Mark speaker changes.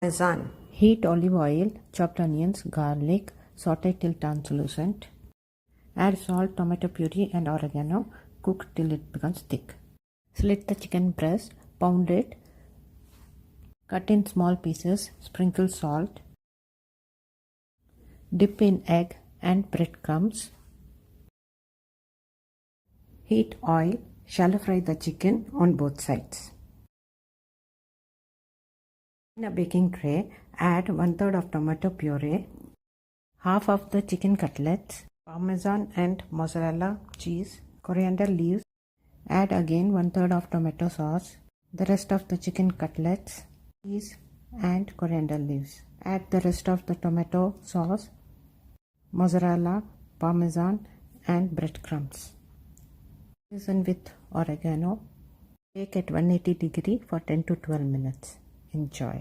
Speaker 1: Parmesan.
Speaker 2: Heat olive oil, chopped onions, garlic, saute till translucent. Add salt, tomato puree and oregano. Cook till it becomes thick. Slit the chicken breast, pound it, cut in small pieces, sprinkle salt. Dip in egg and breadcrumbs. Heat oil, shallow fry the chicken on both sides. In a baking tray, add 1/3 of tomato puree, half of the chicken cutlets, Parmesan and mozzarella cheese, coriander leaves. Add again 1/3 of tomato sauce, the rest of the chicken cutlets, cheese and coriander leaves. Add the rest of the tomato sauce, mozzarella, Parmesan and breadcrumbs. Season with oregano. Bake at 180 degrees for 10 to 12 minutes. Enjoy.